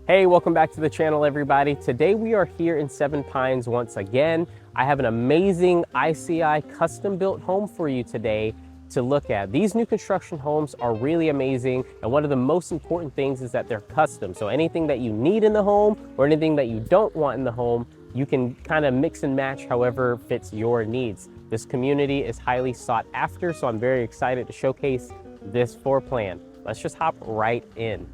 Hey, welcome back to the channel, everybody. Today we are here in Seven Pines once again. I have an amazing ICI custom built home for you today to look at. These new construction homes are really amazing, and one of the most important things is that they're custom. So anything that you need in the home or anything that you don't want in the home, you can kind of mix and match however fits your needs. This community is highly sought after, so I'm very excited to showcase this floor plan. Let's just hop right in.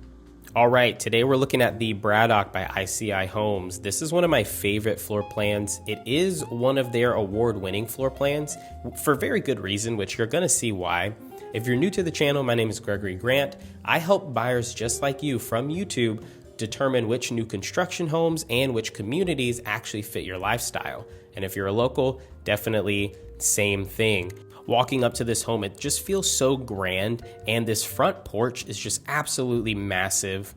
All right, today we're looking at the Braddock by ICI Homes. This is one of my favorite floor plans. It is one of their award-winning floor plans for very good reason, which you're gonna see why. If you're new to the channel, my name is Gregory Grant. I help buyers just like you from YouTube determine which new construction homes and which communities actually fit your lifestyle. And if you're a local, definitely same thing. Walking up to this home, it just feels so grand, and this front porch is just absolutely massive.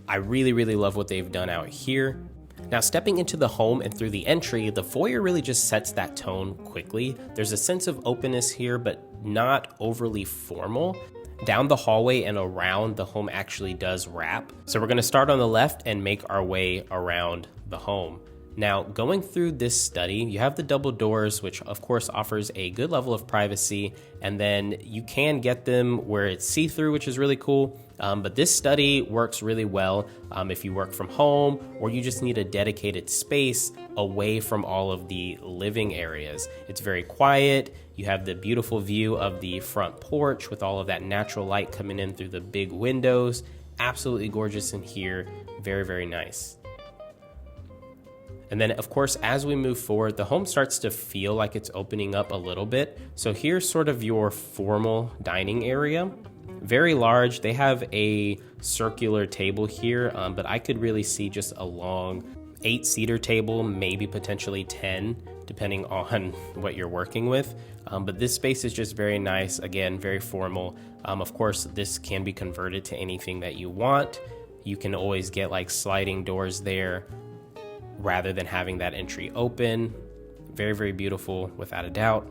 I really love what they've done out here. Now, stepping into the home and through the entry, the foyer really just sets that tone quickly. There's a sense of openness here, but not overly formal. Down the hallway and around, the home actually does wrap. So we're gonna start on the left and make our way around the home. Now, going through this study, you have the double doors, which of course offers a good level of privacy, and then you can get them where it's see-through, which is really cool. But this study works really well if you work from home or you just need a dedicated space away from all of the living areas. It's very quiet. You have the beautiful view of the front porch with all of that natural light coming in through the big windows. Absolutely gorgeous in here. Very nice. And then, of course, as we move forward, the home starts to feel like it's opening up a little bit. So here's sort of your formal dining area. Very large. They have a circular table here, but I could really see just a long 8-seater table, maybe potentially 10, depending on what you're working with. But this space is just very nice. Again, very formal. Of course, this can be converted to anything that you want. You can always get like sliding doors there, rather than having that entry open. Very beautiful, without a doubt.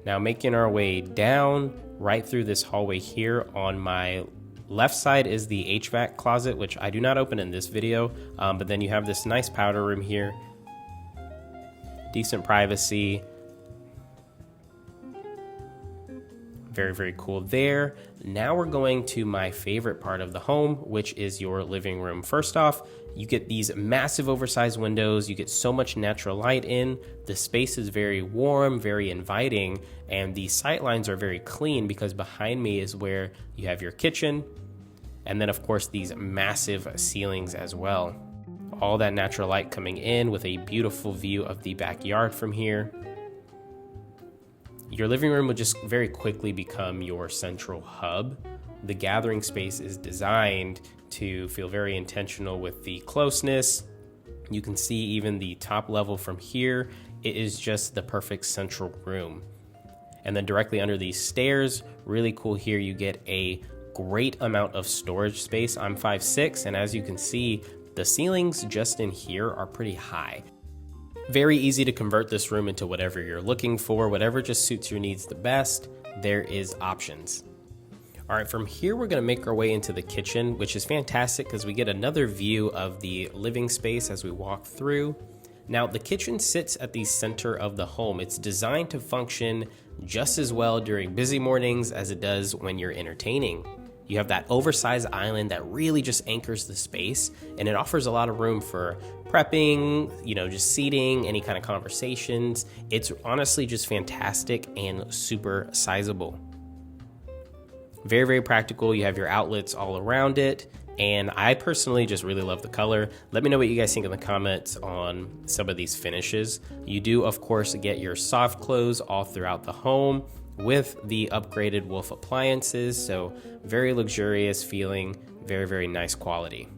Now making our way down right through this hallway here, on my left side is the HVAC closet, which I do not open in this video, but then you have this nice powder room here. Decent privacy. Very cool there. Now we're going to my favorite part of the home, which is your living room. First off, you get these massive oversized windows. You get so much natural light in. The space is very warm, very inviting, and the sight lines are very clean because behind me is where you have your kitchen. And then of course these massive ceilings as well. All that natural light coming in with a beautiful view of the backyard from here. Your living room will just very quickly become your central hub. The gathering space is designed to feel very intentional with the closeness. You can see even the top level from here. It is just the perfect central room. And then directly under these stairs, really cool here, you get a great amount of storage space. I'm 5'6", and as you can see, the ceilings just in here are pretty high. Very easy to convert this room into whatever you're looking for, whatever just suits your needs the best. There is options. All right, from here, we're gonna make our way into the kitchen, which is fantastic because we get another view of the living space as we walk through. Now, the kitchen sits at the center of the home. It's designed to function just as well during busy mornings as it does when you're entertaining. You have that oversized island that really just anchors the space, and it offers a lot of room for prepping, just seating, any kind of conversations. It's honestly just fantastic and super sizable. Very practical. You have your outlets all around it, and I personally just really love the color. Let me know what you guys think in the comments on some of these finishes. You do, of course, get your soft close all throughout the home with the upgraded Wolf appliances, so very luxurious feeling, very nice quality.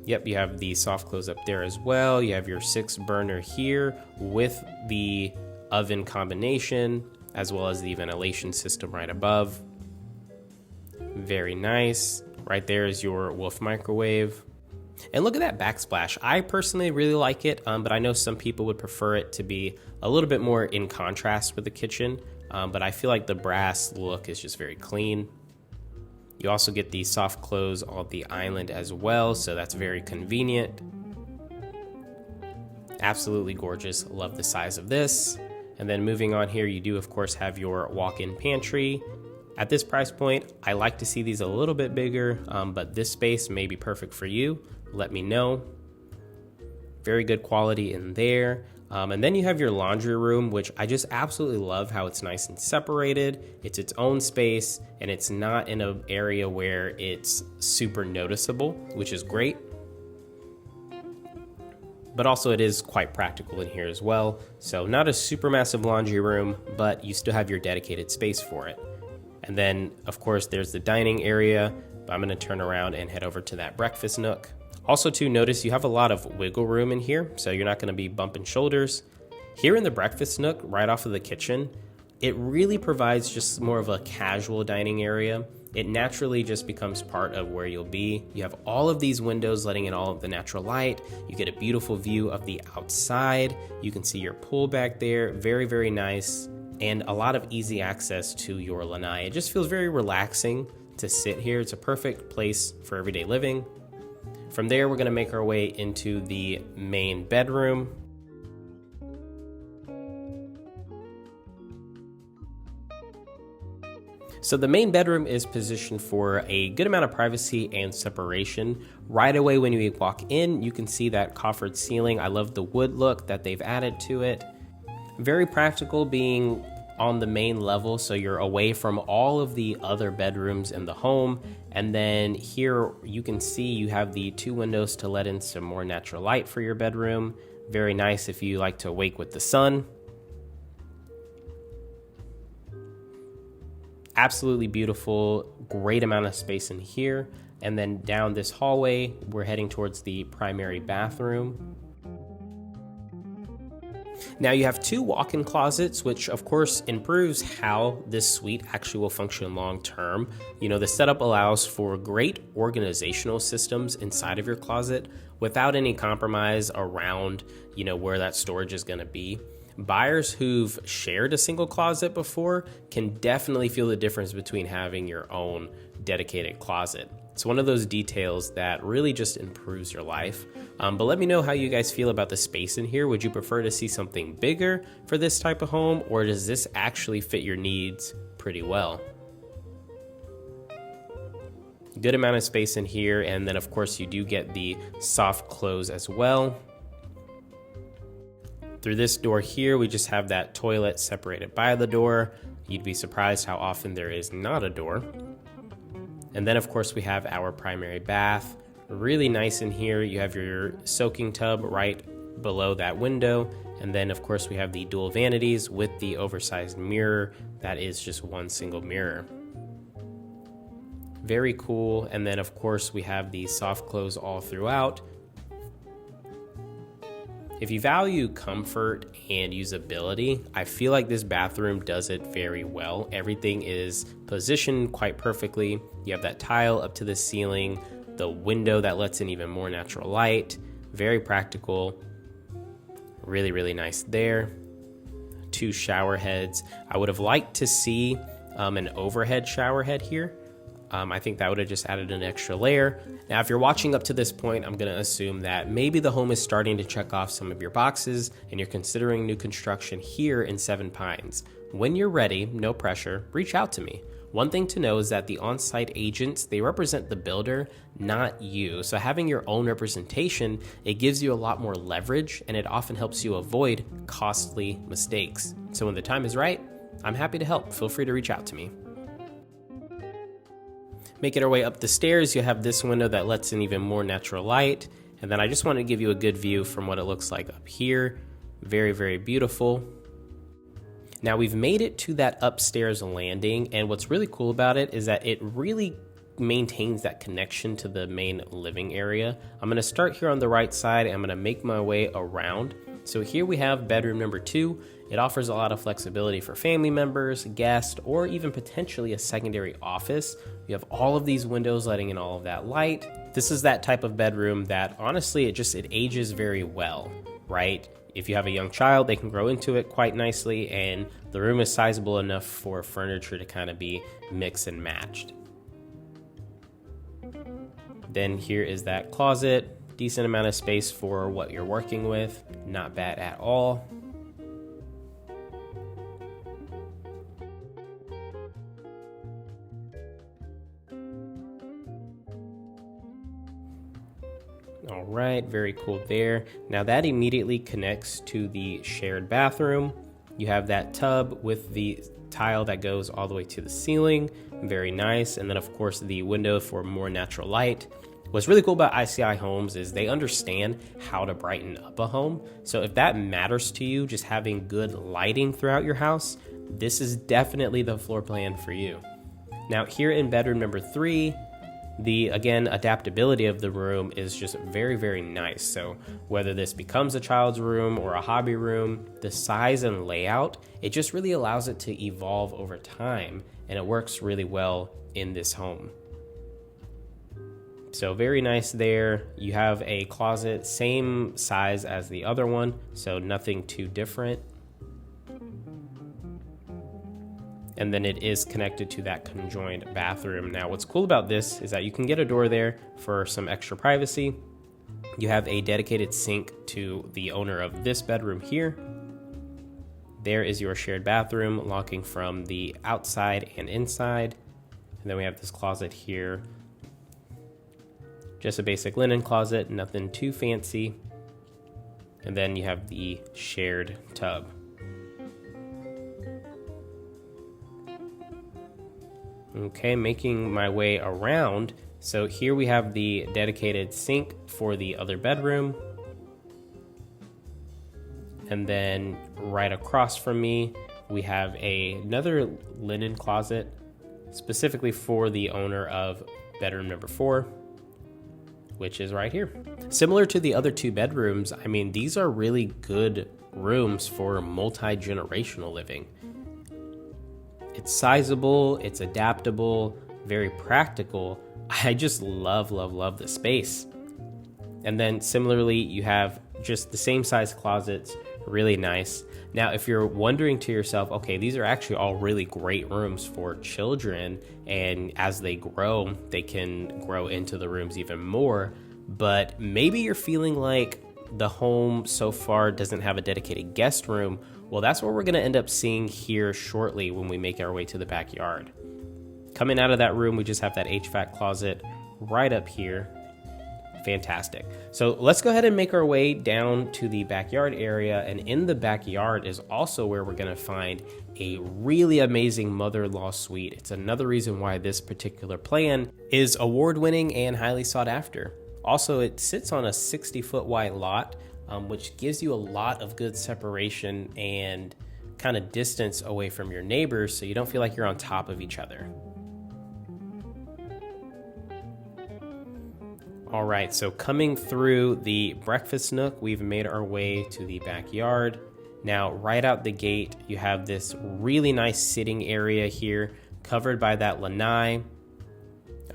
Yep, you have the soft close up there as well. You have your 6-burner here with the oven combination, as well as the ventilation system right above. Very nice. Right there is your Wolf microwave. And look at that backsplash. I personally really like it, but I know some people would prefer it to be a little bit more in contrast with the kitchen. but I feel like the brass look is just very clean. You also get the soft close on the island as well, so that's very convenient. Absolutely gorgeous. Love the size of this. And then moving on here, you do of course have your walk-in pantry. At this price point, I like to see these a little bit bigger, but this space may be perfect for you. Let me know. Very good quality in there. And then you have your laundry room, which I just absolutely love how it's nice and separated. It's its own space, and it's not in an area where it's super noticeable, which is great. But also it is quite practical in here as well. So not a super massive laundry room, but you still have your dedicated space for it. And then of course there's the dining area, but I'm gonna turn around and head over to that breakfast nook. Also too, notice you have a lot of wiggle room in here, so you're not gonna be bumping shoulders. Here in the breakfast nook, right off of the kitchen, it really provides just more of a casual dining area. It naturally just becomes part of where you'll be. You have all of these windows letting in all of the natural light. You get a beautiful view of the outside. You can see your pool back there, very, very nice, and a lot of easy access to your lanai. It just feels very relaxing to sit here. It's a perfect place for everyday living. From there, we're gonna make our way into the main bedroom. So the main bedroom is positioned for a good amount of privacy and separation. Right away when you walk in, you can see that coffered ceiling. I love the wood look that they've added to it. Very practical being on the main level, so you're away from all of the other bedrooms in the home. And then here you can see you have the 2 windows to let in some more natural light for your bedroom. Very nice if you like to wake with the sun. Absolutely beautiful, great amount of space in here. And then down this hallway, we're heading towards the primary bathroom. Now you have 2 walk-in closets, which of course improves how this suite actually will function long term. You know, the setup allows for great organizational systems inside of your closet without any compromise around, you know, where that storage is gonna be. Buyers who've shared a single closet before can definitely feel the difference between having your own dedicated closet. It's one of those details that really just improves your life. But let me know how you guys feel about the space in here. Would you prefer to see something bigger for this type of home, or does this actually fit your needs pretty well? Good amount of space in here, and then of course you do get the soft close as well. Through this door here, we just have that toilet separated by the door. You'd be surprised how often there is not a door. And then of course we have our primary bath. Really nice in here. You have your soaking tub right below that window. And then of course we have the dual vanities with the oversized mirror. That is just one single mirror. Very cool. And then of course we have the soft close all throughout. If you value comfort and usability, I feel like this bathroom does it very well. Everything is positioned quite perfectly. You have that tile up to the ceiling, the window that lets in even more natural light. Very practical. Really, really nice there. 2 shower heads. I would have liked to see an overhead shower head here. I think that would have just added an extra layer. Now, if you're watching up to this point, I'm gonna assume that maybe the home is starting to check off some of your boxes and you're considering new construction here in Seven Pines. When you're ready, no pressure, reach out to me. One thing to know is that the on-site agents, they represent the builder, not you. So having your own representation, it gives you a lot more leverage and it often helps you avoid costly mistakes. So when the time is right, I'm happy to help. Feel free to reach out to me. Making our way up the stairs, you have this window that lets in even more natural light. And then I just wanted to give you a good view from what it looks like up here. Very, very beautiful. Now we've made it to that upstairs landing, and what's really cool about it is that it really maintains that connection to the main living area. I'm gonna start here on the right side, and I'm gonna make my way around. So here we have bedroom number 2. It offers a lot of flexibility for family members, guests, or even potentially a secondary office. You have all of these windows letting in all of that light. This is that type of bedroom that honestly, it ages very well, right? If you have a young child, they can grow into it quite nicely, and the room is sizable enough for furniture to kind of be mixed and matched. Then here is that closet. Decent amount of space for what you're working with. Not bad at all. All right, very cool there. Now that immediately connects to the shared bathroom. You have that tub with the tile that goes all the way to the ceiling. Very nice. And then of course the window for more natural light. What's really cool about ICI homes is they understand how to brighten up a home. So if that matters to you, just having good lighting throughout your house, this is definitely the floor plan for you. Now here in bedroom number 3, the, again, adaptability of the room is just very, very nice. So whether this becomes a child's room or a hobby room, the size and layout, it just really allows it to evolve over time, and it works really well in this home. So very nice there. You have a closet, same size as the other one, so nothing too different. And then it is connected to that conjoined bathroom. Now, what's cool about this is that you can get a door there for some extra privacy. You have a dedicated sink to the owner of this bedroom here. There is your shared bathroom, locking from the outside and inside. And then we have this closet here. Just a basic linen closet, nothing too fancy. And then you have the shared tub. Okay, making my way around. So here we have the dedicated sink for the other bedroom. And then right across from me, we have another linen closet specifically for the owner of bedroom number 4, which is right here. Similar to the other 2 bedrooms, I mean, these are really good rooms for multi-generational living. It's sizable, it's adaptable, very practical. I just love, love, love the space. And then similarly, you have just the same size closets, really nice. Now, if you're wondering to yourself, okay, these are actually all really great rooms for children, and as they grow, they can grow into the rooms even more, but maybe you're feeling like the home so far doesn't have a dedicated guest room. Well, that's what we're gonna end up seeing here shortly when we make our way to the backyard. Coming out of that room, we just have that HVAC closet right up here. Fantastic. So let's go ahead and make our way down to the backyard area, and in the backyard is also where we're gonna find a really amazing mother-in-law suite. It's another reason why this particular plan is award-winning and highly sought after. Also, it sits on a 60-foot wide lot, which gives you a lot of good separation and kind of distance away from your neighbors, so you don't feel like you're on top of each other. All right, so coming through the breakfast nook, we've made our way to the backyard. Now, right out the gate, you have this really nice sitting area here, covered by that lanai.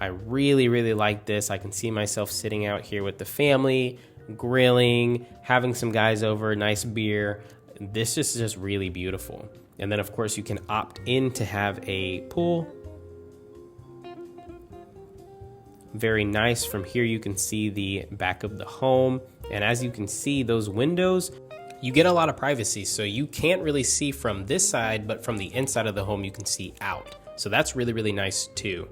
I really, really like this. I can see myself sitting out here with the family, grilling, having some guys over, nice beer. This is just really beautiful. And then, of course, you can opt in to have a pool. Very nice. From here, you can see the back of the home. And as you can see, those windows, you get a lot of privacy. So you can't really see from this side, but from the inside of the home, you can see out. So that's really, really nice too.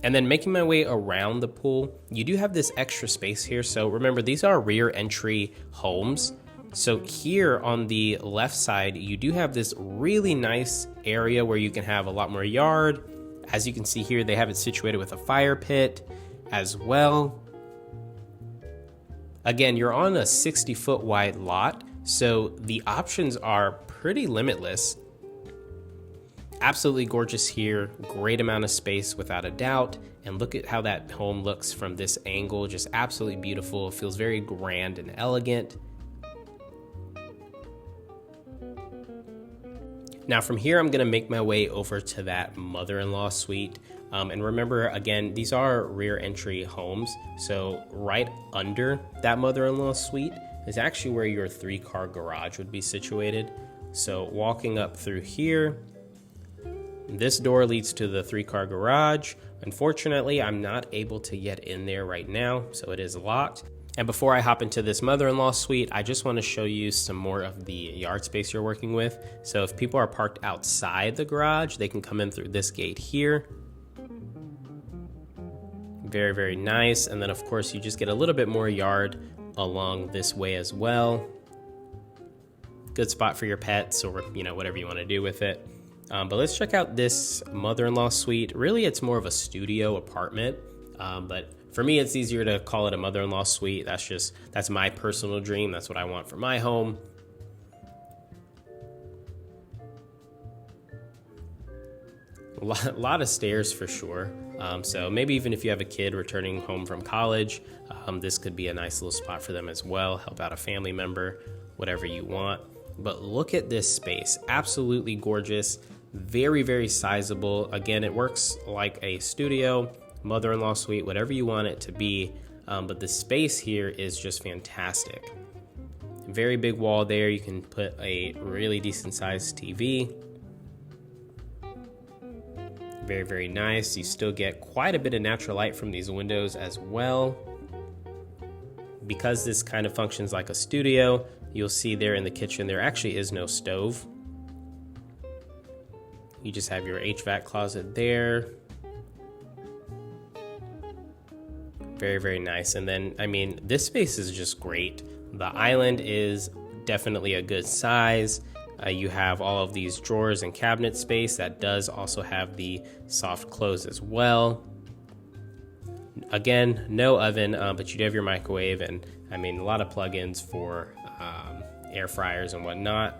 And then making my way around the pool, you do have this extra space here. So remember, these are rear entry homes. So here on the left side, you do have this really nice area where you can have a lot more yard. As you can see here, they have it situated with a fire pit as well. Again, you're on a 60-foot wide lot, so the options are pretty limitless. Absolutely gorgeous here, great amount of space without a doubt, and look at how that home looks from this angle, just absolutely beautiful. It feels very grand and elegant. Now from here, I'm gonna make my way over to that mother-in-law suite. And remember, again, these are rear entry homes. So right under that mother-in-law suite, is actually where your 3-car garage would be situated. So walking up through here, this door leads to the 3-car garage. Unfortunately, I'm not able to get in there right now, so it is locked. And before I hop into this mother-in-law suite, I just want to show you some more of the yard space you're working with. So if people are parked outside the garage, they can come in through this gate here. Very, very nice. And then of course you just get a little bit more yard along this way as well. Good spot for your pets or, whatever you want to do with it. But let's check out this mother-in-law suite. Really, it's more of a studio apartment, but for me, it's easier to call it a mother-in-law suite. That's my personal dream. That's what I want for my home. A lot of stairs for sure. So maybe even if you have a kid returning home from college, this could be a nice little spot for them as well. Help out a family member, whatever you want. But look at this space. Absolutely gorgeous. Very, very sizable. Again, it works like a studio, mother-in-law suite, whatever you want it to be. But the space here is just fantastic. Very big wall there. You can put a really decent sized TV. Very, very nice. You still get quite a bit of natural light from these windows as well. Because this kind of functions like a studio, you'll see there in the kitchen, there actually is no stove. You just have your HVAC closet there. Very, very nice. And then, this space is just great. The island is definitely a good size. You have all of these drawers and cabinet space that does also have the soft close as well. Again, no oven, but you do have your microwave and a lot of plugins for air fryers and whatnot.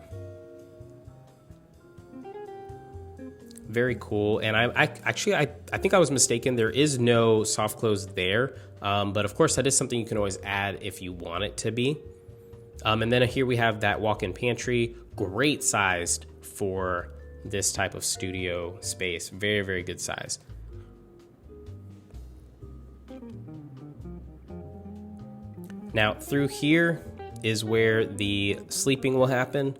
Very cool. And I think I was mistaken. There is no soft close there, but of course that is something you can always add if you want it to be. And then here we have that walk-in pantry, great sized for this type of studio space. Very, very good size. Now through here is where the sleeping will happen.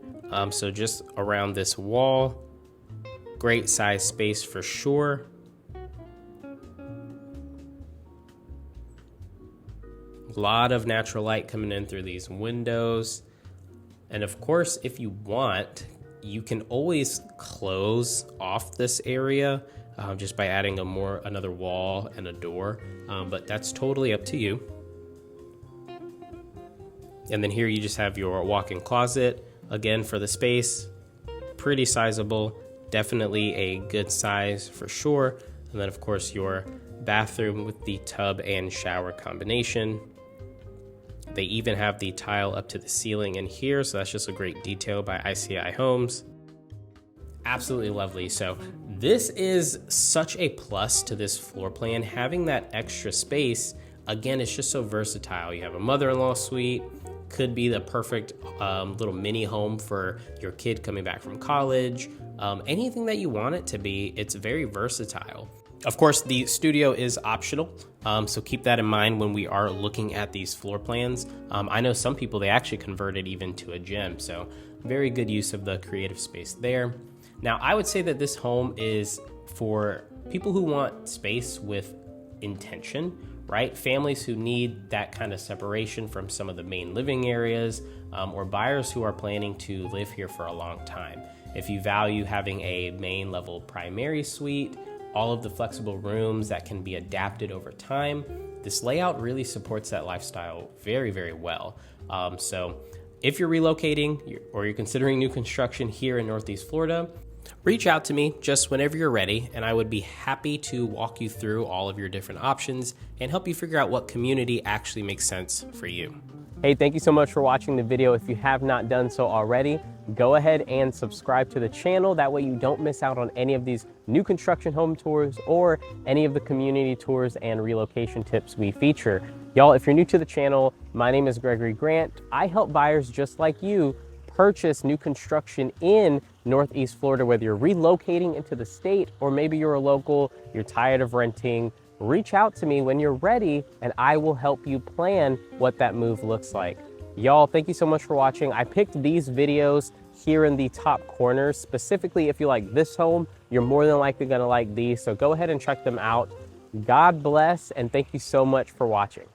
So just around this wall, great size space for sure. A lot of natural light coming in through these windows. And of course, if you want, you can always close off this area just by adding another wall and a door. But that's totally up to you. And then here you just have your walk-in closet. Again, for the space, pretty sizable. Definitely a good size for sure. And then of course your bathroom with the tub and shower combination. They even have the tile up to the ceiling in here, so that's just a great detail by ICI Homes. Absolutely lovely. So this is such a plus to this floor plan. Having that extra space, again, it's just so versatile. You have a mother-in-law suite, could be the perfect little mini home for your kid coming back from college. Anything that you want it to be, it's very versatile. Of course, the studio is optional, so keep that in mind when we are looking at these floor plans. I know some people, they actually convert it even to a gym, so very good use of the creative space there. Now, I would say that this home is for people who want space with intention, right? Families who need that kind of separation from some of the main living areas, or buyers who are planning to live here for a long time. If you value having a main level primary suite, all of the flexible rooms that can be adapted over time, this layout really supports that lifestyle very, very well. So if you're relocating or you're considering new construction here in Northeast Florida, reach out to me just whenever you're ready, and I would be happy to walk you through all of your different options and help you figure out what community actually makes sense for you. Hey, thank you so much for watching the video. If you have not done so already, go ahead and subscribe to the channel. That way you don't miss out on any of these new construction home tours or any of the community tours and relocation tips we feature. Y'all, if you're new to the channel, my name is Gregory Grant. I help buyers just like you purchase new construction in Northeast Florida, whether you're relocating into the state or maybe you're a local, you're tired of renting. Reach out to me when you're ready and I will help you plan what that move looks like. Y'all, thank you so much for watching. I picked these videos here in the top corners. Specifically, if you like this home, you're more than likely gonna like these. So go ahead and check them out. God bless, and thank you so much for watching.